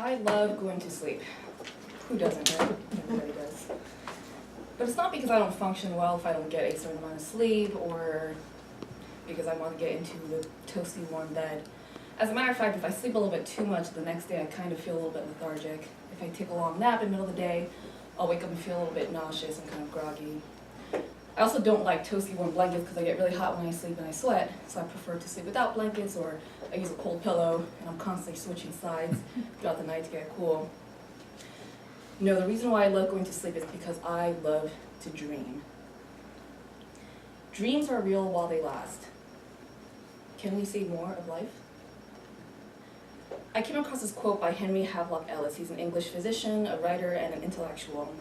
I love going to sleep. Who doesn't, right? Everybody does. But it's not because I don't function well if I don't get a certain amount of sleep or because I want to get into the toasty warm bed. As a matter of fact, if I sleep a little bit too much the next day, I kind of feel a little bit lethargic. If I take a long nap in the middle of the day, I'll wake up and feel a little bit nauseous and kind of groggy. I also don't like toasty warm blankets because I get really hot when I sleep and I sweat, so I prefer to sleep without blankets, or I use a cold pillow and I'm constantly switching sides throughout the night to get cool. No, the reason why I love going to sleep is because I love to dream. Dreams are real while they last. Can we say more of life? I came across this quote by Henry Havelock Ellis. He's an English physician, a writer, and an intellectual.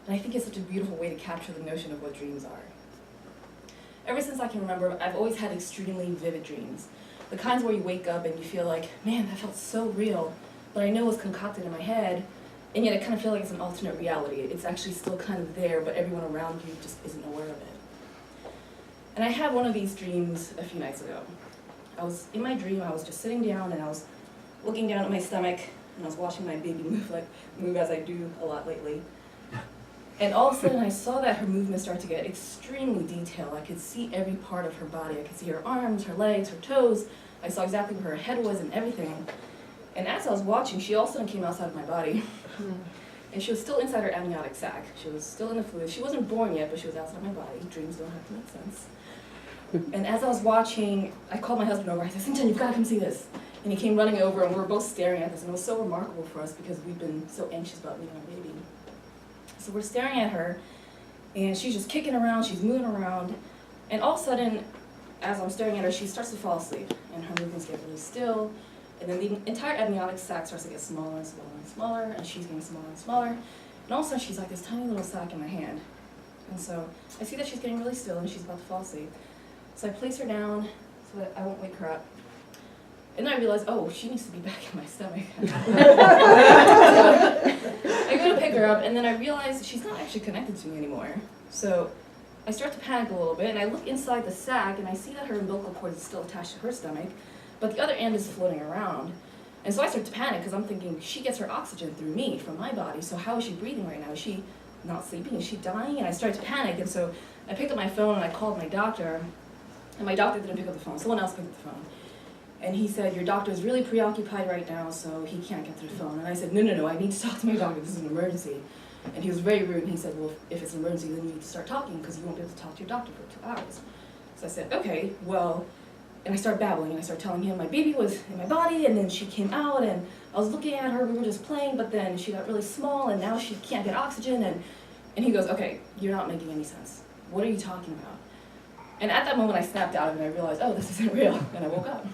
And I think it's such a beautiful way to capture the notion of what dreams are. Ever since I can remember, I've always had extremely vivid dreams. The kinds where you wake up and you feel like, man, that felt so real, but I know it was concocted in my head, and yet I kind of feel like it's an alternate reality. It's actually still kind of there, but everyone around you just isn't aware of it. And I had one of these dreams a few nights ago. In my dream, I was just sitting down and I was looking down at my stomach, and I was watching my baby move as I do a lot lately. And all of a sudden I saw that her movements started to get extremely detailed. I could see every part of her body. I could see her arms, her legs, her toes. I saw exactly where her head was and everything. And as I was watching, she all of a sudden came outside of my body. And she was still inside her amniotic sac. She was still in the fluid. She wasn't born yet, but she was outside my body. Dreams don't have to make sense. And as I was watching, I called my husband over. I said, Sintan, you've got to come see this. And he came running over, and we were both staring at this. And it was so remarkable for us because we've been so anxious about meeting our baby. So we're staring at her, and she's just kicking around. She's moving around. And all of a sudden, as I'm staring at her, she starts to fall asleep. And her movements get really still. And then the entire amniotic sac starts to get smaller and smaller and smaller. And she's getting smaller and smaller. And all of a sudden, she's like this tiny little sac in my hand. And so I see that she's getting really still, and she's about to fall asleep. So I place her down so that I won't wake her up. And then I realize, oh, she needs to be back in my stomach. So I go to pick her up, and then I realize she's not actually connected to me anymore. So I start to panic a little bit, and I look inside the sac, and I see that her umbilical cord is still attached to her stomach, but the other end is floating around. And so I start to panic, because I'm thinking, she gets her oxygen through me, from my body, so how is she breathing right now? Is she not sleeping? Is she dying? And I start to panic, and so I picked up my phone, and I called my doctor, and my doctor didn't pick up the phone. Someone else picked up the phone. And he said, your doctor is really preoccupied right now, so he can't get to the phone. And I said, no, I need to talk to my doctor. This is an emergency. And he was very rude, and he said, well, if it's an emergency, then you need to start talking, because you won't be able to talk to your doctor for 2 hours. So I said, okay, well, and I started babbling, and I started telling him my baby was in my body, and then she came out, and I was looking at her, we were just playing, but then she got really small, and now she can't get oxygen, and he goes, okay, you're not making any sense. What are you talking about? And at that moment, I snapped out of it, and I realized, oh, this isn't real, and I woke up.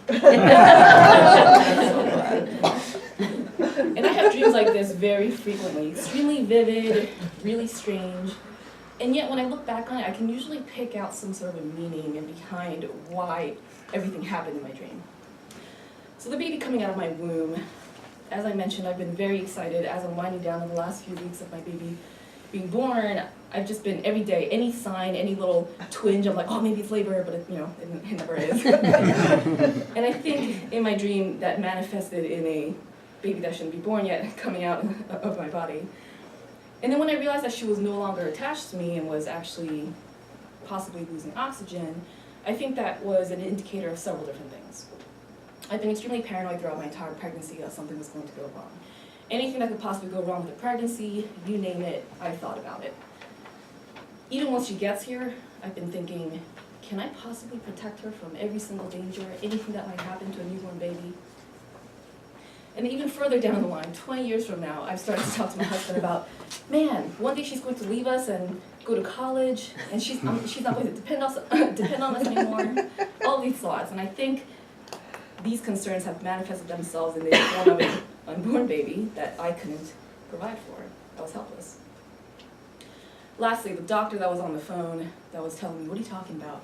And I have dreams like this very frequently, extremely vivid, really strange, and yet when I look back on it, I can usually pick out some sort of a meaning and behind why everything happened in my dream. So the baby coming out of my womb, as I mentioned, I've been very excited as I'm winding down in the last few weeks of my baby being born. I've just been every day, any sign, any little twinge, I'm like, oh, maybe it's labor, but it never is. And I think in my dream that manifested in a baby that shouldn't be born yet coming out of my body. And then when I realized that she was no longer attached to me and was actually possibly losing oxygen, I think that was an indicator of several different things. I've been extremely paranoid throughout my entire pregnancy that something was going to go wrong. Anything that could possibly go wrong with the pregnancy, you name it, I've thought about it. Even once she gets here, I've been thinking, can I possibly protect her from every single danger, anything that might happen to a newborn baby? And even further down the line, 20 years from now, I've started to talk to my husband about, man, one day she's going to leave us and go to college, and she's not going to depend on us anymore. All these thoughts, and I think these concerns have manifested themselves in the form of an unborn baby that I couldn't provide for. I was helpless. Lastly, the doctor that was on the phone that was telling me, what are you talking about?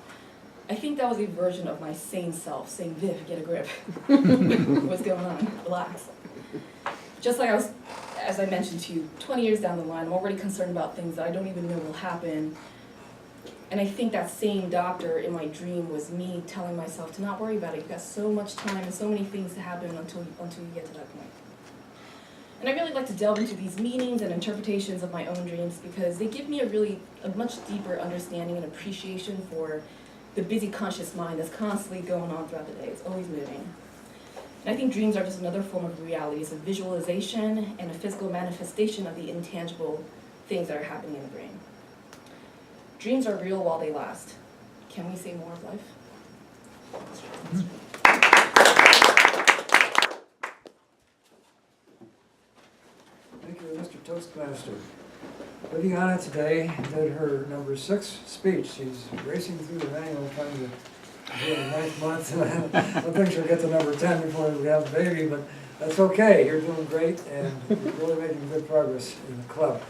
I think that was a version of my sane self saying, Viv, get a grip. What's going on? Relax. Just like as I mentioned to you, 20 years down the line, I'm already concerned about things that I don't even know will happen. And I think that same doctor in my dream was me telling myself to not worry about it. You've got so much time and so many things to happen until you get to that point. And I really like to delve into these meanings and interpretations of my own dreams because they give me a much deeper understanding and appreciation for the busy conscious mind that's constantly going on throughout the day. It's always moving. And I think dreams are just another form of reality. It's a visualization and a physical manifestation of the intangible things that are happening in the brain. Dreams are real while they last. Can we say more of life? Thank you, Mr. Toastmaster. Viviana today did her number 6 speech. She's racing through the manual trying to do the 9th month. I don't think she'll get to number 10 before we have the baby, but that's okay. You're doing great and you're really making good progress in the club.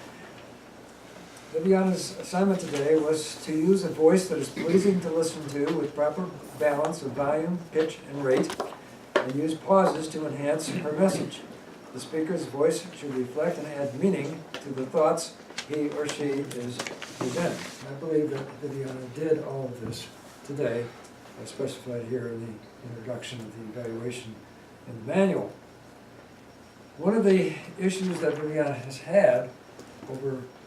Viviana's assignment today was to use a voice that is pleasing to listen to with proper balance of volume, pitch, and rate, and use pauses to enhance her message. The speaker's voice should reflect and add meaning to the thoughts he or she is presenting. I believe that Viviana did all of this today, as specified here in the introduction of the evaluation in the manual. One of the issues that Viviana has had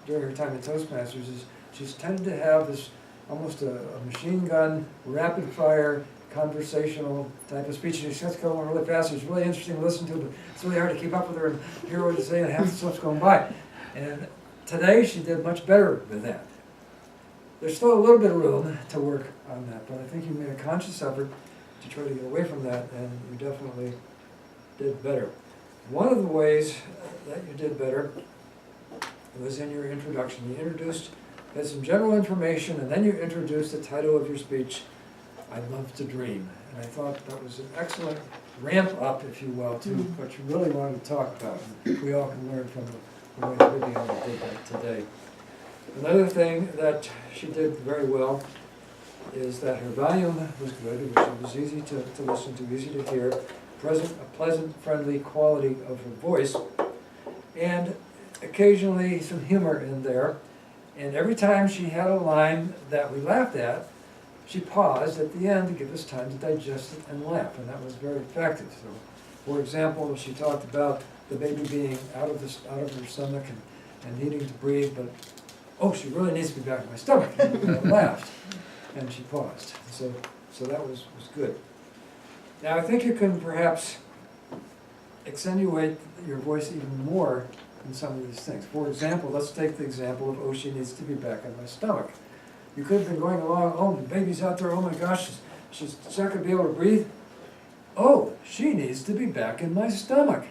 during her time at Toastmasters is she's tended to have this almost a machine gun, rapid fire, conversational type of speech. She's just going really fast. It's really interesting to listen to, but it's really hard to keep up with her and hear what she's saying, and half the stuff's going by. And today she did much better than that. There's still a little bit of room to work on that, but I think you made a conscious effort to try to get away from that, and you definitely did better. One of the ways that you did better was in your introduction. You had some general information, and then you introduced the title of your speech, I Love to Dream. And I thought that was an excellent ramp up, if you will, to what you really wanted to talk about. And we all can learn from the way Viviana did that today. Another thing that she did very well is that her volume was good. It was easy to listen to, easy to hear, a pleasant, friendly quality of her voice, and occasionally some humor in there. And every time she had a line that we laughed at, she paused at the end to give us time to digest it and laugh, and that was very effective. So, for example, she talked about the baby being out of her stomach and needing to breathe, but oh, she really needs to be back in my stomach. And I laughed, and she paused. So that was good. Now I think you can perhaps accentuate your voice even more in some of these things. For example, let's take the example of, oh, she needs to be back in my stomach. You could have been going along, oh, the baby's out there, oh my gosh, she's not going to be able to breathe. Oh, she needs to be back in my stomach.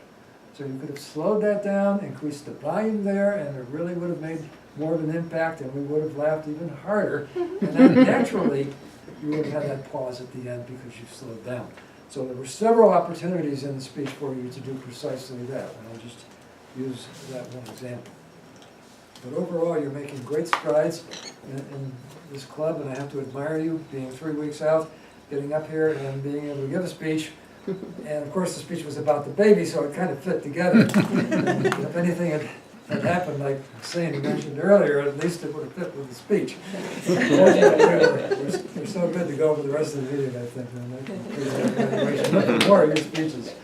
So you could have slowed that down, increased the volume there, and it really would have made more of an impact, and we would have laughed even harder. And then naturally, you would have had that pause at the end because you've slowed down. So there were several opportunities in the speech for you to do precisely that, and I'll just use that one example. But overall, you're making great strides in this club, and I have to admire you, being 3 weeks out, getting up here and being able to give a speech. And of course, the speech was about the baby, so it kind of fit together. And if anything had happened, like Sandy mentioned earlier, at least it would have fit with the speech. We're so good to go over the rest of the meeting, I think. And more of your speeches.